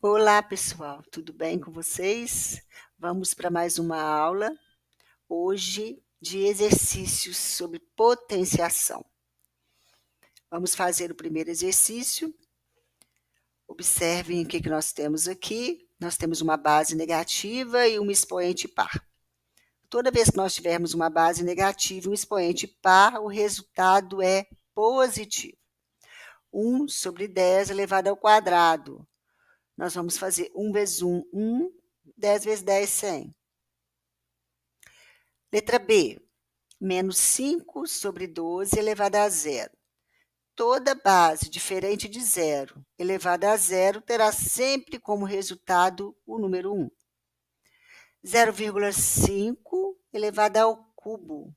Olá, pessoal, tudo bem com vocês? Vamos para mais uma aula, hoje de exercícios sobre potenciação. Vamos fazer o primeiro exercício. Observem o que nós temos aqui. Nós temos uma base negativa e um expoente par. Toda vez que nós tivermos uma base negativa e um expoente par, o resultado é positivo. 1 sobre 10 elevado ao quadrado. Nós vamos fazer 1 vezes 1, 1, 10 vezes 10, 100. Letra B, menos 5 sobre 12 elevado a zero. Toda base diferente de zero elevada a zero terá sempre como resultado o número 1. 0,5 elevado ao cubo.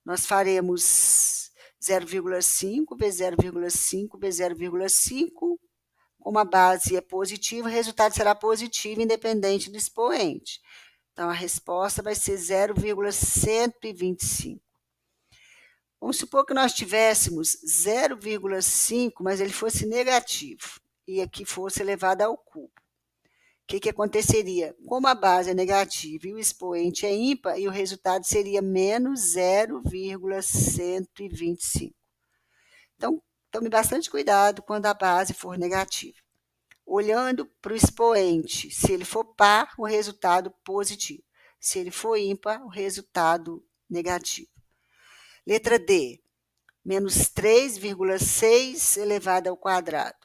Nós faremos 0,5 vezes 0,5 vezes 0,5. Como a base é positiva, o resultado será positivo, independente do expoente. Então, a resposta vai ser 0,125. Vamos supor que nós tivéssemos 0,5, mas ele fosse negativo, e aqui fosse elevado ao cubo. O que aconteceria? Como a base é negativa e o expoente é ímpar, e o resultado seria menos 0,125. Então, tome bastante cuidado quando a base for negativa. Olhando para o expoente, se ele for par, o resultado positivo. Se ele for ímpar, o resultado negativo. Letra D, menos 3,6 elevado ao quadrado.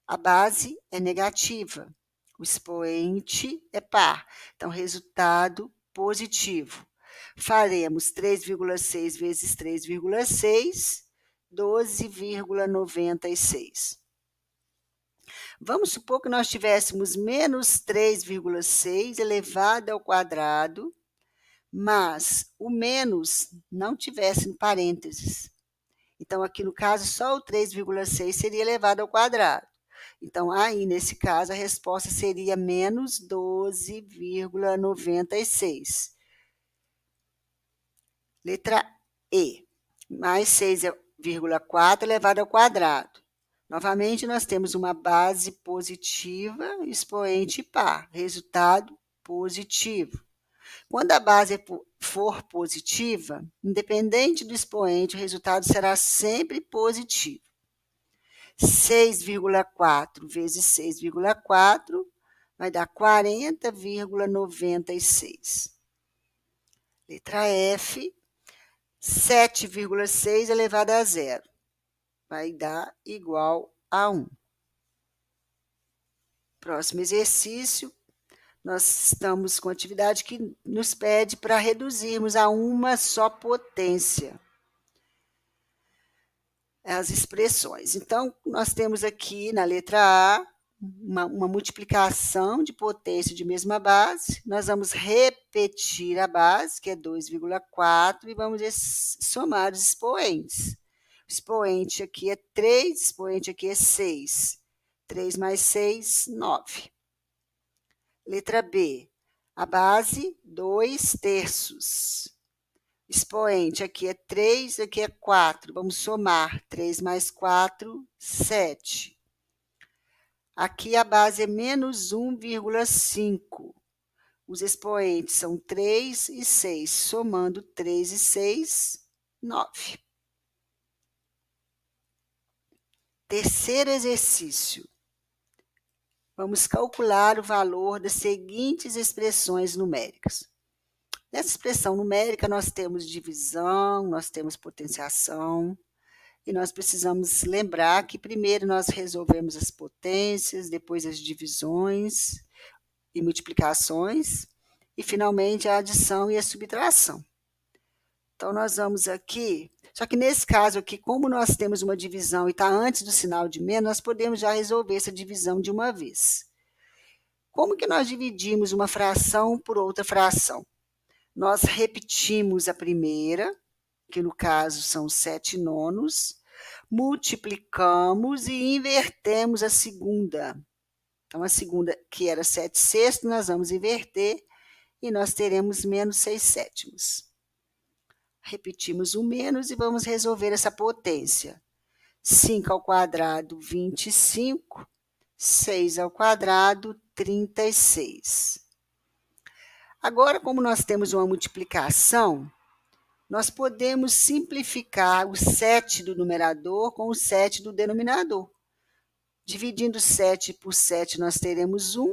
A base é negativa, o expoente é par, então resultado positivo. Faremos 3,6 vezes 3,6, 12,96. Vamos supor que nós tivéssemos menos 3,6 elevado ao quadrado, mas o menos não tivesse em parênteses. Então, aqui no caso, só o 3,6 seria elevado ao quadrado. Então, aí, nesse caso, a resposta seria menos 12,96. Letra E, mais 6,4 elevado ao quadrado. Novamente, nós temos uma base positiva, expoente par, resultado positivo. Quando a base for positiva, independente do expoente, o resultado será sempre positivo. 6,4 vezes 6,4 vai dar 40,96. Letra F, 7,6 elevado a zero. Vai dar igual a 1. Próximo exercício, nós estamos com atividade que nos pede para reduzirmos a uma só potência as expressões. Então, nós temos aqui na letra A uma multiplicação de potência de mesma base. Nós vamos repetir a base, que é 2,4, e vamos somar os expoentes. O expoente aqui é 3, o expoente aqui é 6. 3 mais 6, 9. Letra B, a base, 2/3. Expoente, aqui é 3, aqui é 4. Vamos somar. 3 mais 4, 7. Aqui a base é menos 1,5. Os expoentes são 3 e 6. Somando 3 e 6, 9. Terceiro exercício. Vamos calcular o valor das seguintes expressões numéricas. Nessa expressão numérica, nós temos divisão, nós temos potenciação, e nós precisamos lembrar que primeiro nós resolvemos as potências, depois as divisões e multiplicações, e finalmente a adição e a subtração. Então, nós vamos aqui, só que nesse caso aqui, como nós temos uma divisão e está antes do sinal de menos, nós podemos já resolver essa divisão de uma vez. Como que nós dividimos uma fração por outra fração? Nós repetimos a primeira, que no caso são 7/9, multiplicamos e invertemos a segunda. Então, a segunda, que era 7/6, nós vamos inverter e nós teremos menos 6/7. Repetimos o menos e vamos resolver essa potência. 5 ao quadrado, 25. 6 ao quadrado, 36. Agora, como nós temos uma multiplicação, nós podemos simplificar o 7 do numerador com o 7 do denominador. Dividindo 7 por 7, nós teremos 1.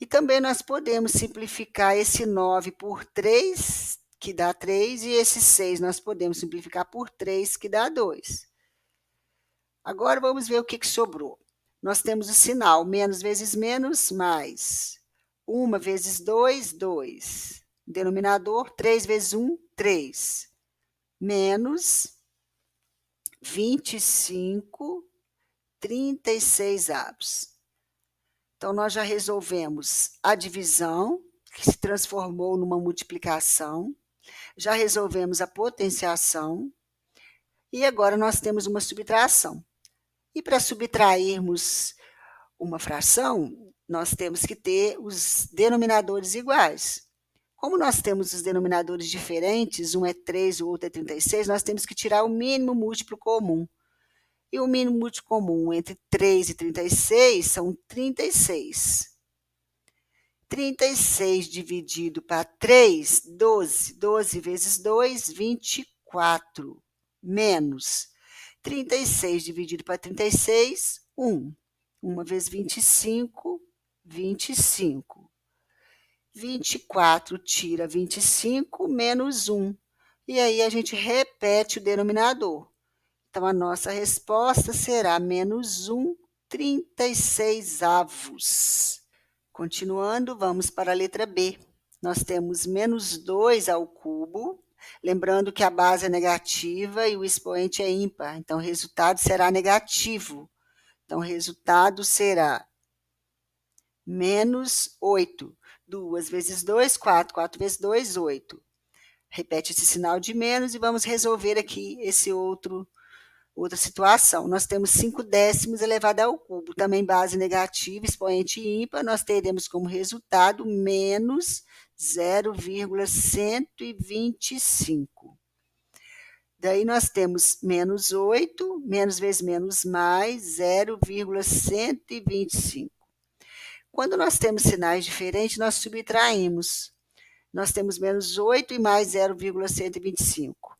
E também nós podemos simplificar esse 9 por 3, que dá 3, e esse 6 nós podemos simplificar por 3, que dá 2. Agora, vamos ver o que sobrou. Nós temos o sinal menos vezes menos, mais. 1 vezes 2, 2. Denominador, 3 vezes 1, 3. Menos 25, 36 avos. Então, nós já resolvemos a divisão, que se transformou numa multiplicação. Já resolvemos a potenciação. E agora nós temos uma subtração. E para subtrairmos uma fração, nós temos que ter os denominadores iguais. Como nós temos os denominadores diferentes, um é 3, o outro é 36, nós temos que tirar o mínimo múltiplo comum. E o mínimo múltiplo comum entre 3 e 36 são 36. 36 dividido para 3, 12. 12 vezes 2, 24. Menos 36 dividido para 36, 1. 1 vezes 25, 25. 24 tira 25, menos 1. E aí a gente repete o denominador. Então, a nossa resposta será menos 1, 36 avos. Continuando, vamos para a letra B. Nós temos menos 2 ao cubo. Lembrando que a base é negativa e o expoente é ímpar. Então, o resultado será negativo. Então, o resultado será menos 8. 2 vezes 2, 4. 4 vezes 2, 8. Repete esse sinal de menos e vamos resolver aqui outra situação. Nós temos 5 décimos elevado ao cubo, também base negativa, expoente ímpar, nós teremos como resultado menos 0,125. Daí nós temos menos 8, menos vezes menos mais, 0,125. Quando nós temos sinais diferentes, nós subtraímos. Nós temos menos 8 e mais 0,125.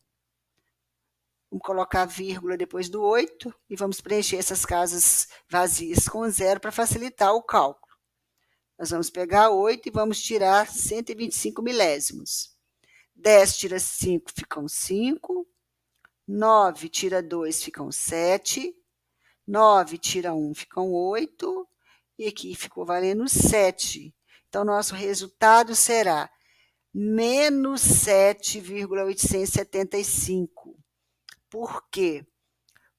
Vamos colocar vírgula depois do 8 e vamos preencher essas casas vazias com 0 para facilitar o cálculo. Nós vamos pegar 8 e vamos tirar 125 milésimos. 10 tira 5, ficam 5. 9 tira 2, ficam 7. 9 tira 1, ficam 8. E aqui ficou valendo 7. Então, nosso resultado será menos 7,875. Por quê?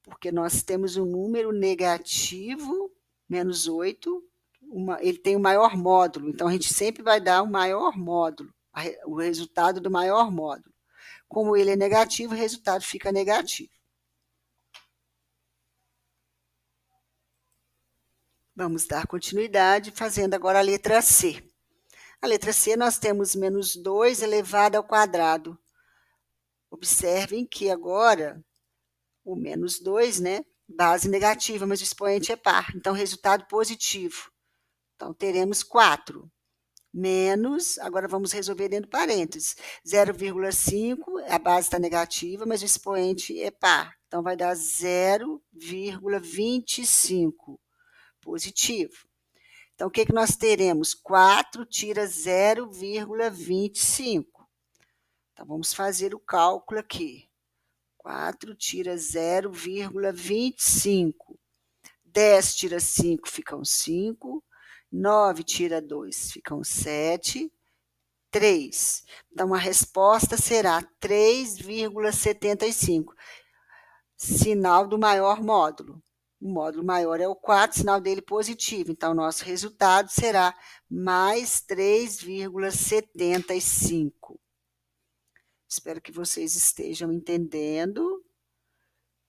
Porque nós temos um número negativo, menos 8, ele tem o maior módulo, então a gente sempre vai dar o maior módulo, o resultado do maior módulo. Como ele é negativo, o resultado fica negativo. Vamos dar continuidade, fazendo agora a letra C. A letra C, nós temos menos 2 elevado ao quadrado. Observem que agora o menos 2, né? Base negativa, mas o expoente é par. Então, resultado positivo. Então, teremos 4. Menos, agora vamos resolver dentro do parênteses. 0,5, a base está negativa, mas o expoente é par. Então, vai dar 0,25. Positivo. Então, o que nós teremos? 4 tira 0,25. Então, vamos fazer o cálculo aqui. 4 tira 0,25. 10 tira 5, ficam 5. 9 tira 2, ficam 7. 3. Então, a resposta será 3,75. Sinal do maior módulo. O módulo maior é o 4, sinal dele positivo. Então, nosso resultado será mais 3,75. Espero que vocês estejam entendendo.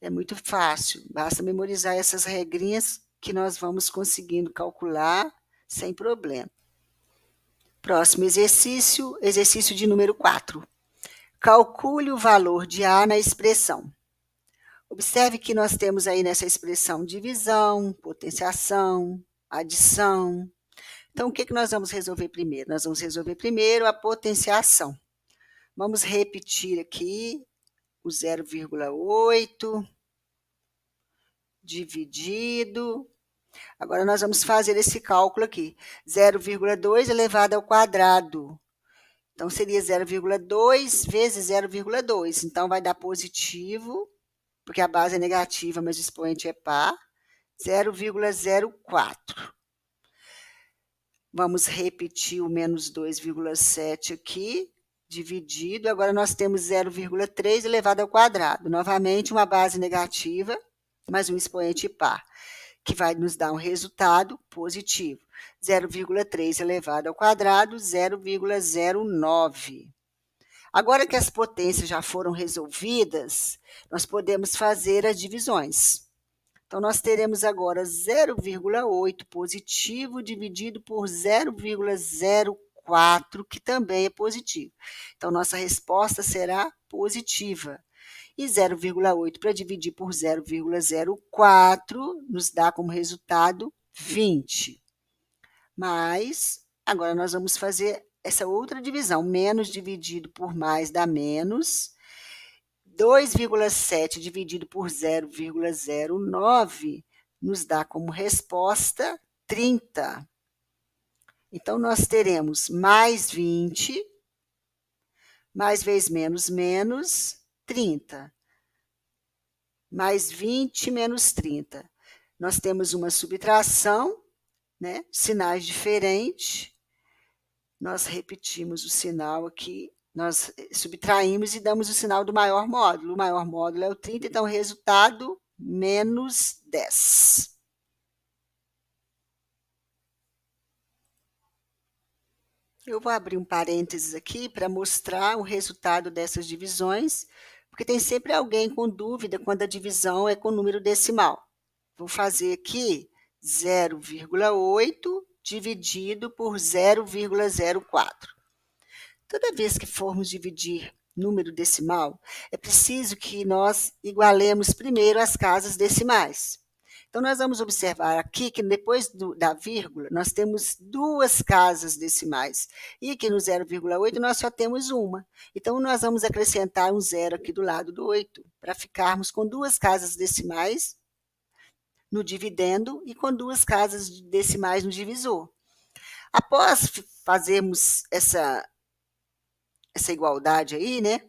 É muito fácil, basta memorizar essas regrinhas que nós vamos conseguindo calcular sem problema. Próximo exercício, exercício de número 4. Calcule o valor de A na expressão. Observe que nós temos aí nessa expressão divisão, potenciação, adição. Então, o que nós vamos resolver primeiro? Nós vamos resolver primeiro a potenciação. Vamos repetir aqui o 0,8 dividido. Agora, nós vamos fazer esse cálculo aqui. 0,2 elevado ao quadrado. Então, seria 0,2 vezes 0,2. Então, vai dar positivo, porque a base é negativa, mas o expoente é par, 0,04. Vamos repetir o menos 2,7 aqui, dividido. Agora, nós temos 0,3 elevado ao quadrado. Novamente, uma base negativa, mas um expoente par, que vai nos dar um resultado positivo. 0,3 elevado ao quadrado, 0,09. Agora que as potências já foram resolvidas, nós podemos fazer as divisões. Então, nós teremos agora 0,8 positivo dividido por 0,04, que também é positivo. Então, nossa resposta será positiva. E 0,8 para dividir por 0,04 nos dá como resultado 20. Mas, agora nós vamos fazer essa outra divisão. Menos dividido por mais dá menos. 2,7 dividido por 0,09 nos dá como resposta 30. Então, nós teremos mais 20, mais vezes menos, menos 30. Mais 20 menos 30. Nós temos uma subtração, né? Sinais diferentes. Nós repetimos o sinal aqui. Nós subtraímos e damos o sinal do maior módulo. O maior módulo é o 30, então o resultado, menos 10. Eu vou abrir um parênteses aqui para mostrar o resultado dessas divisões, porque tem sempre alguém com dúvida quando a divisão é com número decimal. Vou fazer aqui 0,8 dividido por 0,04. Toda vez que formos dividir número decimal, é preciso que nós igualemos primeiro as casas decimais. Então, nós vamos observar aqui que depois da vírgula, nós temos duas casas decimais. E aqui no 0,8 nós só temos uma. Então, nós vamos acrescentar um zero aqui do lado do 8, para ficarmos com duas casas decimais no dividendo e com duas casas decimais no divisor. Após fazermos essa igualdade aí, né?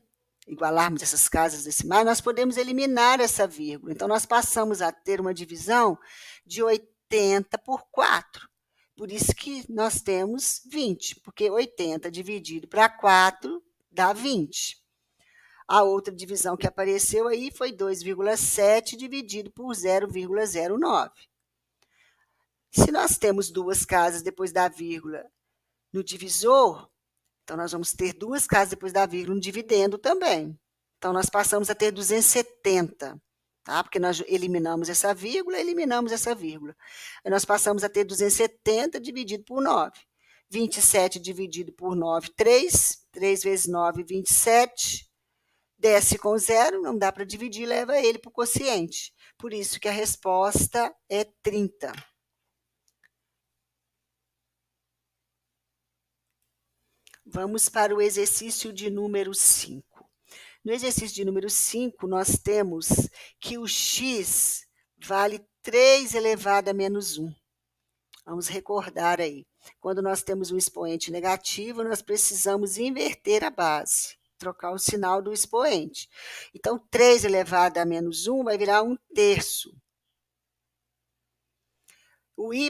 Igualarmos essas casas decimais, nós podemos eliminar essa vírgula. Então, nós passamos a ter uma divisão de 80 por 4. Por isso que nós temos 20, porque 80 dividido para 4 dá 20. A outra divisão que apareceu aí foi 2,7 dividido por 0,09. Se nós temos duas casas depois da vírgula no divisor, então, nós vamos ter duas casas depois da vírgula no dividendo também. Então, nós passamos a ter 270, tá? Porque nós eliminamos essa vírgula. Aí nós passamos a ter 270 dividido por 9. 27 dividido por 9, 3. 3 vezes 9, 27. Desce com zero, não dá para dividir, leva ele para o quociente. Por isso que a resposta é 30. Vamos para o exercício de número 5. No exercício de número 5, nós temos que o x vale 3 elevado a menos 1. Vamos recordar aí. Quando nós temos um expoente negativo, nós precisamos inverter a base, trocar o sinal do expoente. Então, 3 elevado a menos 1 vai virar 1/3. O y,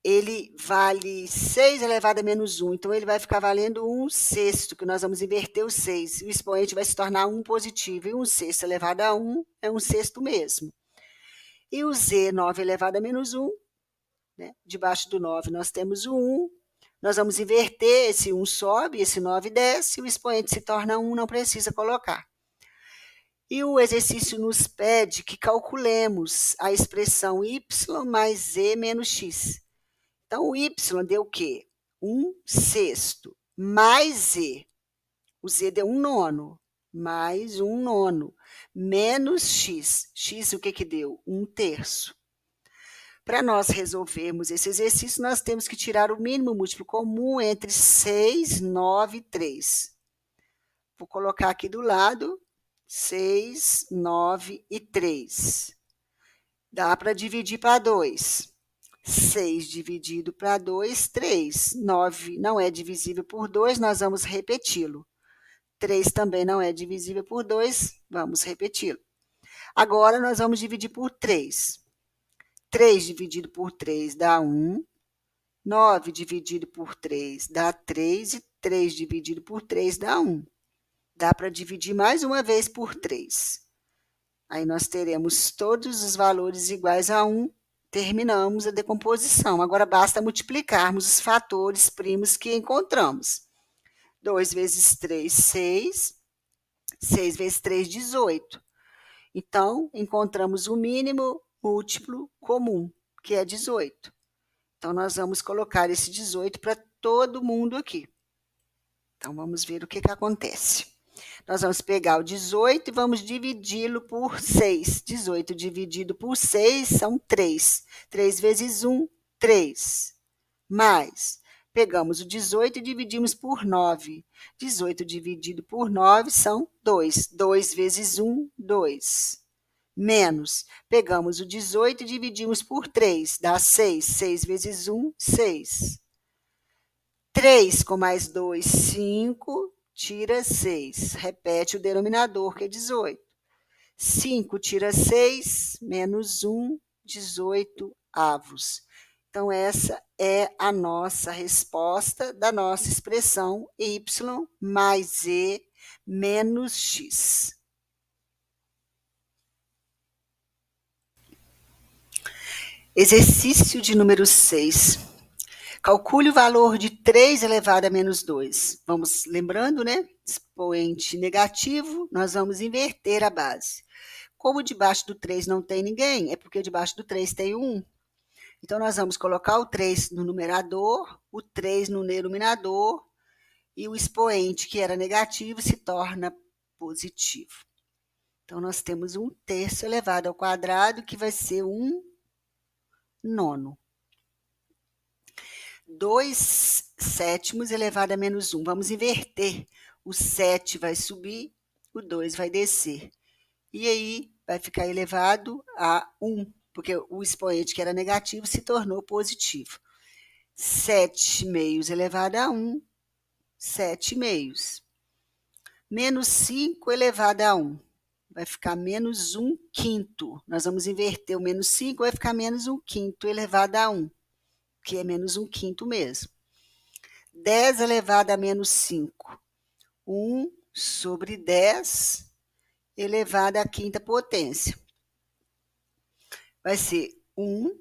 ele vale 6 elevado a menos 1, então ele vai ficar valendo 1/6, que nós vamos inverter o 6. O expoente vai se tornar 1 positivo, e 1/6 elevado a 1 é 1/6 mesmo. E o z, 9 elevado a menos 1, né? Debaixo do 9 nós temos o 1, nós vamos inverter, esse 1 sobe, esse 9 desce, o expoente se torna 1, não precisa colocar. E o exercício nos pede que calculemos a expressão y mais z menos x. Então, o y deu o quê? 1/6 mais z. O z deu 1/9. mais 1/9, menos x. X o que que deu? 1/3. Para nós resolvermos esse exercício, nós temos que tirar o mínimo múltiplo comum entre 6, 9 e 3. Vou colocar aqui do lado 6, 9 e 3. Dá para dividir para 2. 6 dividido para 2, 3. 9 não é divisível por 2, nós vamos repeti-lo. 3 também não é divisível por 2, vamos repeti-lo. Agora, nós vamos dividir por 3. 3 dividido por 3 dá 1. 9 dividido por 3 dá 3. E 3 dividido por 3 dá 1. Dá para dividir mais uma vez por 3. Aí, nós teremos todos os valores iguais a 1. Terminamos a decomposição. Agora, basta multiplicarmos os fatores primos que encontramos. 2 vezes 3, 6. 6 vezes 3, 18. Então, encontramos o mínimo múltiplo comum, que é 18. Então, nós vamos colocar esse 18 para todo mundo aqui. Então, vamos ver o que acontece. Nós vamos pegar o 18 e vamos dividi-lo por 6. 18 dividido por 6 são 3. 3 vezes 1, 3. Mais, pegamos o 18 e dividimos por 9. 18 dividido por 9 são 2. 2 vezes 1, 2. Menos, pegamos o 18 e dividimos por 3, dá 6. 6 vezes 1, 6. 3 com mais 2, 5, tira 6. Repete o denominador, que é 18. 5 tira 6, menos 1, 18 avos. Então, essa é a nossa resposta da nossa expressão y mais z menos x. Exercício de número 6. Calcule o valor de 3 elevado a menos 2. Vamos lembrando, né? Expoente negativo, nós vamos inverter a base. Como debaixo do 3 não tem ninguém, é porque debaixo do 3 tem 1. Então, nós vamos colocar o 3 no numerador, o 3 no denominador, e o expoente, que era negativo, se torna positivo. Então, nós temos 1/3 elevado ao quadrado, que vai ser 1/9. 2/7 elevado a menos 1. Vamos inverter. O 7 vai subir, o 2 vai descer. E aí, vai ficar elevado a 1, porque o expoente, que era negativo, se tornou positivo. 7/2 elevado a 1, 7/2. Menos 5 elevado a 1. Vai ficar menos 1/5. Nós vamos inverter o menos 5, vai ficar menos 1/5 elevado a 1, que é menos 1/5 mesmo. 10 elevado a menos 5. 1 sobre 10 elevado à quinta potência. Vai ser 1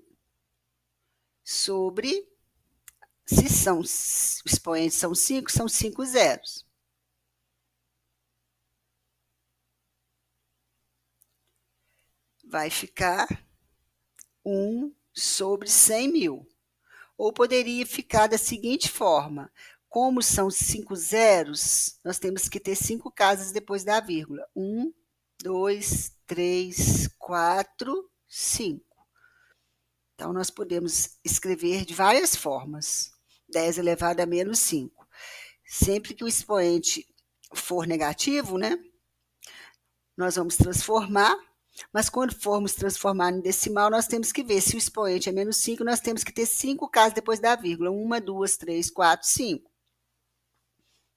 sobre, se são, os expoentes são 5, são 5 zeros. Vai ficar 1 sobre 100.000. Ou poderia ficar da seguinte forma: como são 5 zeros, nós temos que ter 5 casas depois da vírgula. 1, 2, 3, 4, 5. Então, nós podemos escrever de várias formas. 10 elevado a menos 5. Sempre que o expoente for negativo, né, nós vamos transformar, mas quando formos transformar em decimal, nós temos que ver se o expoente é menos 5, nós temos que ter 5 casas depois da vírgula. 1, 2, 3, 4, 5.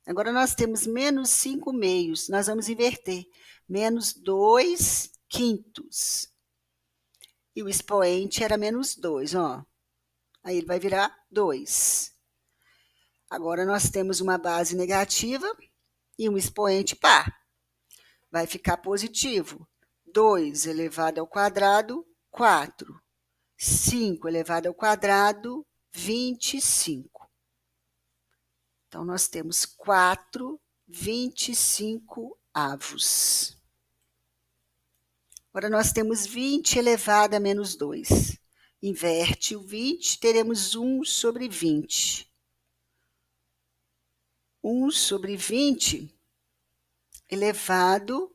Agora, nós temos menos 5/2, nós vamos inverter. Menos 2/5. E o expoente era menos 2, ó. Aí ele vai virar 2. Agora, nós temos uma base negativa e um expoente par. Vai ficar positivo. 2 elevado ao quadrado, 4. 5 elevado ao quadrado, 25. Então, nós temos 4/25 avos. Agora, nós temos 20 elevado a menos 2. Inverte o 20, teremos 1 sobre 20. 1 sobre 20 elevado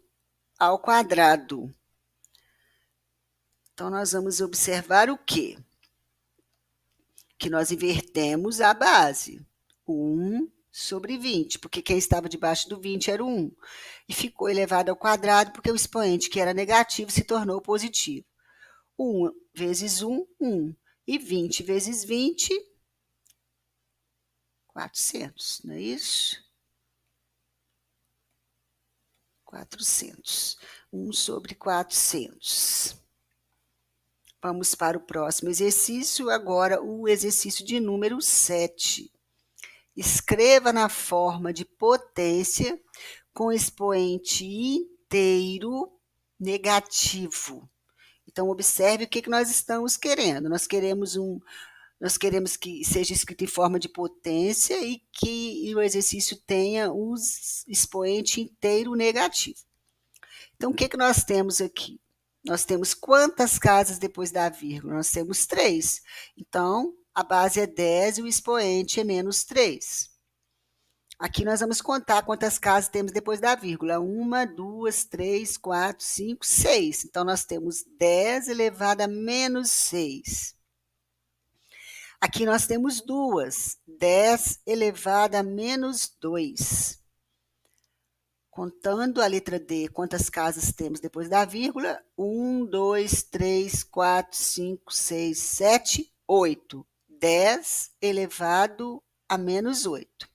ao quadrado. Então, nós vamos observar o quê? Que nós invertemos a base. 1 sobre 20, porque quem estava debaixo do 20 era o 1. E ficou elevado ao quadrado, porque o expoente que era negativo se tornou positivo. 1 vezes 1, 1. E 20 vezes 20, 400, não é isso? 400. 1 sobre 400. Vamos para o próximo exercício, agora o exercício de número 7. Escreva na forma de potência com expoente inteiro negativo. Então, observe o que nós estamos querendo. Nós queremos que seja escrito em forma de potência e que o exercício tenha o expoente inteiro negativo. Então, o que nós temos aqui? Nós temos quantas casas depois da vírgula? Nós temos 3. Então, a base é 10 e o expoente é menos 3. Aqui nós vamos contar quantas casas temos depois da vírgula. 1, 2, 3, 4, 5, 6. Então, nós temos 10 elevado a menos 6. Aqui nós temos 2. 10 elevado a menos 2. Contando a letra D, quantas casas temos depois da vírgula? 1, 2, 3, 4, 5, 6, 7, 8. 10 elevado a menos 8.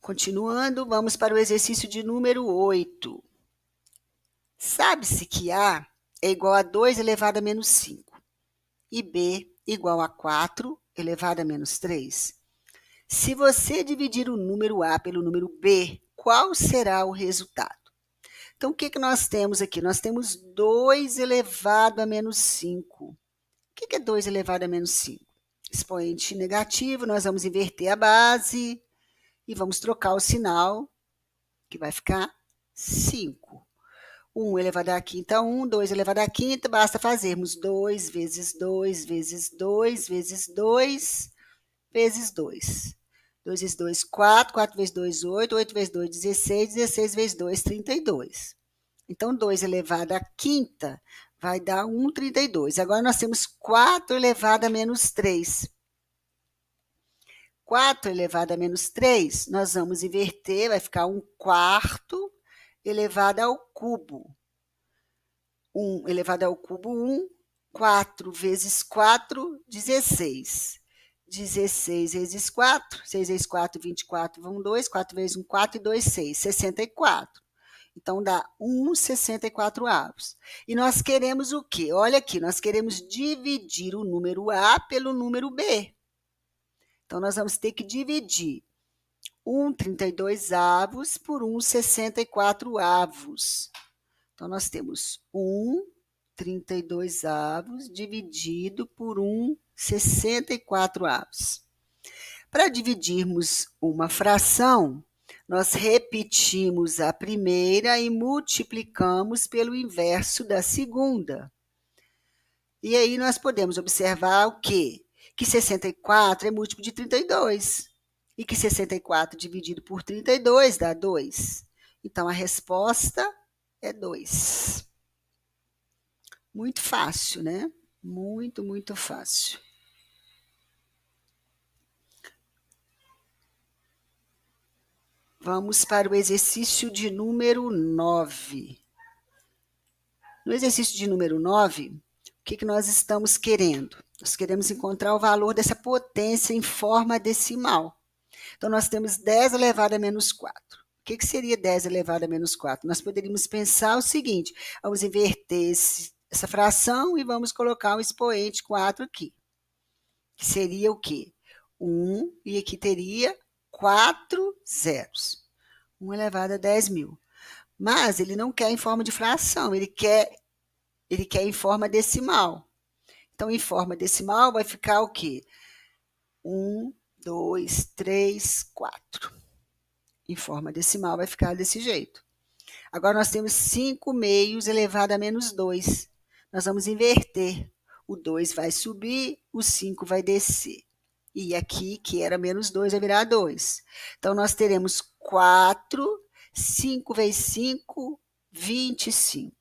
Continuando, vamos para o exercício de número 8. Sabe-se que A é igual a 2 elevado a menos 5 e B igual a 4 elevado a menos 3. Se você dividir o número A pelo número B, qual será o resultado? Então, o que nós temos aqui? Nós temos 2 elevado a menos 5. O que é 2 elevado a menos 5? Expoente negativo, nós vamos inverter a base e vamos trocar o sinal, que vai ficar 5. 1 elevado à quinta, 1, 2 elevado à quinta, basta fazermos 2 vezes 2 vezes 2 vezes 2 vezes 2. 2 vezes 2, 4, 4 vezes 2, 8, 8 vezes 2, 16, 16 vezes 2, 32. Então, 2 elevado à quinta vai dar 1,32. Agora, nós temos 4 elevado a menos 3. 4 elevado a menos 3, nós vamos inverter, vai ficar 1 quarto elevado ao cubo. 1 elevado ao cubo, 1. 4 vezes 4, 16. 16 vezes 4, 6 vezes 4, 24, vão 2, 4 vezes 1, 4 e 2, 6, 64. Então, dá 1,64 avos. E nós queremos o quê? Olha aqui, nós queremos dividir o número A pelo número B. Então, nós vamos ter que dividir 1,32 avos por 1,64 avos. Então, nós temos 1,32 avos dividido por 1,64 avos. Para dividirmos uma fração, nós repetimos a primeira e multiplicamos pelo inverso da segunda. E aí nós podemos observar o quê? Que 64 é múltiplo de 32. E que 64 dividido por 32 dá 2. Então, a resposta é 2. Muito fácil, né? Muito, muito fácil. Vamos para o exercício de número 9. No exercício de número 9, o que nós estamos querendo? Nós queremos encontrar o valor dessa potência em forma decimal. Então, nós temos 10 elevado a menos 4. O que seria 10 elevado a menos 4? Nós poderíamos pensar o seguinte, vamos inverter essa fração e vamos colocar o expoente 4 aqui. Que seria o quê? 1, e aqui teria 4 zeros. 1 elevado a 10.000. Mas ele não quer em forma de fração, ele quer em forma decimal. Então, em forma decimal, vai ficar o quê? 1, 2, 3, 4. Em forma decimal, vai ficar desse jeito. Agora, nós temos 5 meios elevado a menos 2. Nós vamos inverter. O 2 vai subir, o 5 vai descer. E aqui, que era menos 2, vai virar 2. Então, nós teremos 4, 5 vezes 5, 25.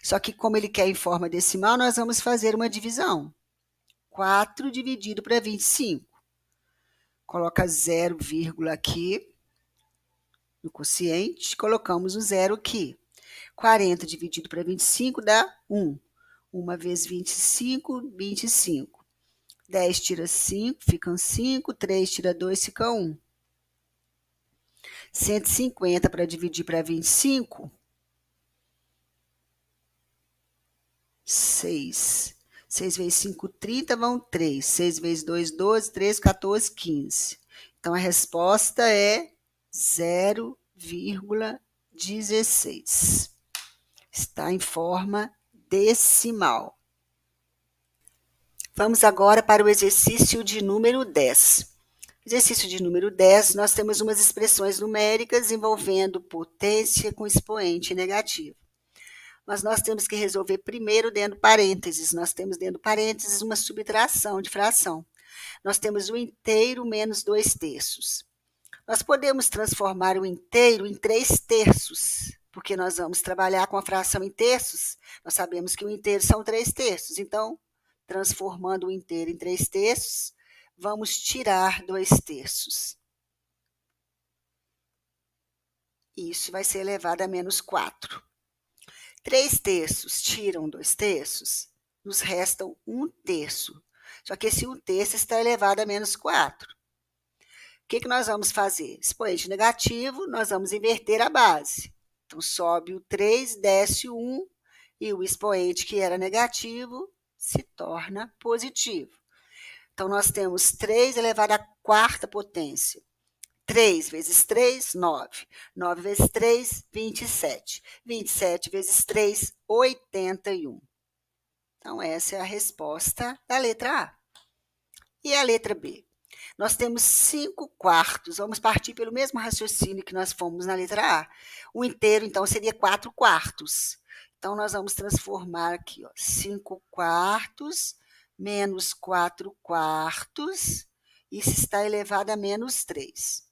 Só que, como ele quer em forma decimal, nós vamos fazer uma divisão. 4 dividido para 25. Coloca 0, aqui no quociente, colocamos o 0 aqui. 40 dividido para 25 dá 1. 1 vezes 25, 25. 10 tira 5, ficam 5. 3 tira 2, fica 1. 150 para dividir para 25, 6. 6 vezes 5, 30, vão 3. 6 vezes 2, 12. 3, 14, 15. Então, a resposta é 0,16. Está em forma decimal. Vamos agora para o exercício de número 10. Exercício de número 10, nós temos umas expressões numéricas envolvendo potência com expoente negativo. Mas nós temos que resolver primeiro dentro de parênteses. Nós temos dentro de parênteses uma subtração de fração. Nós temos o inteiro menos 2/3. Nós podemos transformar o inteiro em 3/3, porque nós vamos trabalhar com a fração em terços. Nós sabemos que o inteiro são 3/3. Então, transformando o inteiro em 3/3, vamos tirar 2/3. Isso vai ser elevado a menos 4. 3/3 tiram 2/3, nos restam 1/3. Só que esse 1/3 está elevado a menos 4. O que nós vamos fazer? Expoente negativo, nós vamos inverter a base. Então, sobe o 3, desce o 1, e o expoente que era negativo se torna positivo. Então, nós temos 3 elevado à quarta potência. 3 vezes 3, 9. 9 vezes 3, 27. 27 vezes 3, 81. Então, essa é a resposta da letra A. E a letra B? Nós temos 5/4. Vamos partir pelo mesmo raciocínio que nós fomos na letra A. O inteiro, então, seria 4/4. Então, nós vamos transformar aqui, ó, 5/4 menos 4/4. Isso está elevado a menos 3.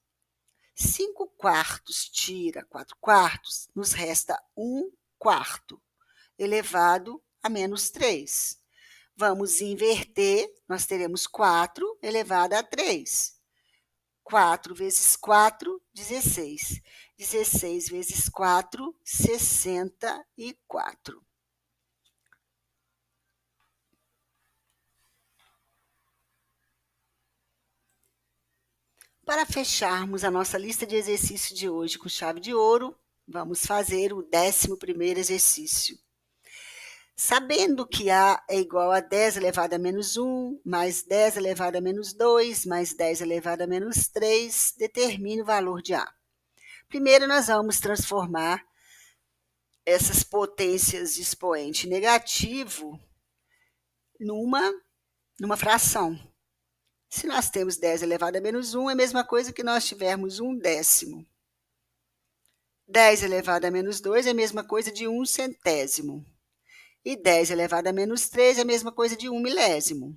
5/4 tira 4/4, nos resta 1/4, elevado a menos 3. Vamos inverter, nós teremos 4 elevado a 3. 4 vezes 4, 16. 16 vezes 4, 64. Para fecharmos a nossa lista de exercícios de hoje com chave de ouro, vamos fazer o 11º exercício. Sabendo que A é igual a 10 elevado a menos 1, mais 10 elevado a menos 2, mais 10 elevado a menos 3, determine o valor de A. Primeiro, nós vamos transformar essas potências de expoente negativo numa fração. Se nós temos 10 elevado a menos 1, é a mesma coisa que nós tivermos 1/10. 10 elevado a menos 2 é a mesma coisa de 1/100. E 10 elevado a menos 3 é a mesma coisa de 1/1000.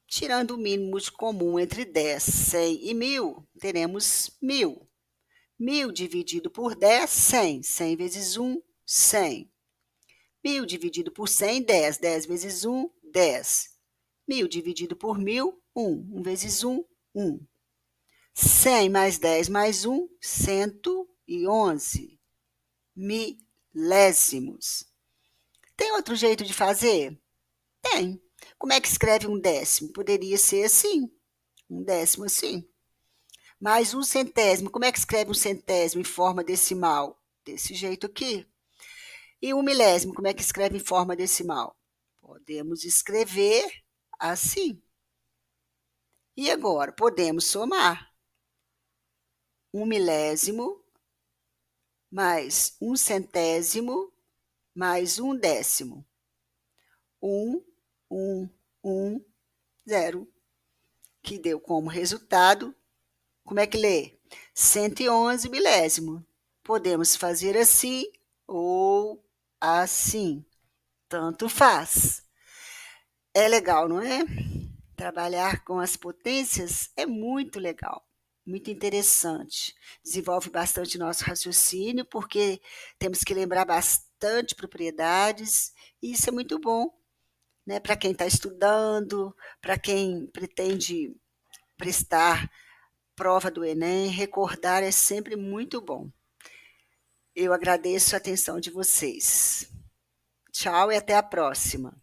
Tirando o mínimo comum entre 10, 100 e 1000, teremos 1000. 1000 dividido por 10, 100. 100 vezes 1, 100. 1000 dividido por 100, 10. 10 vezes 1, 10. 1000 dividido por 1000, 1. 1 vezes 1, 1. 100 mais 10 mais 1, 111 milésimos. Tem outro jeito de fazer? Tem. Como é que escreve 1/10? Poderia ser assim, 1/10 assim. Mais 1/100. Como é que escreve 1/100 em forma decimal? Desse jeito aqui. E 1/1000, como é que escreve em forma decimal? Podemos escrever assim. E agora, podemos somar. 1/1000 mais 1/100 mais 1/10. 1, 1, 1, 0, que deu como resultado, como é que lê? 111 milésimo. Podemos fazer assim ou assim, tanto faz. É legal, não é? Trabalhar com as potências é muito legal, muito interessante. Desenvolve bastante nosso raciocínio, porque temos que lembrar bastante propriedades, e isso é muito bom, né, para quem está estudando, para quem pretende prestar prova do Enem, recordar é sempre muito bom. Eu agradeço a atenção de vocês. Tchau e até a próxima.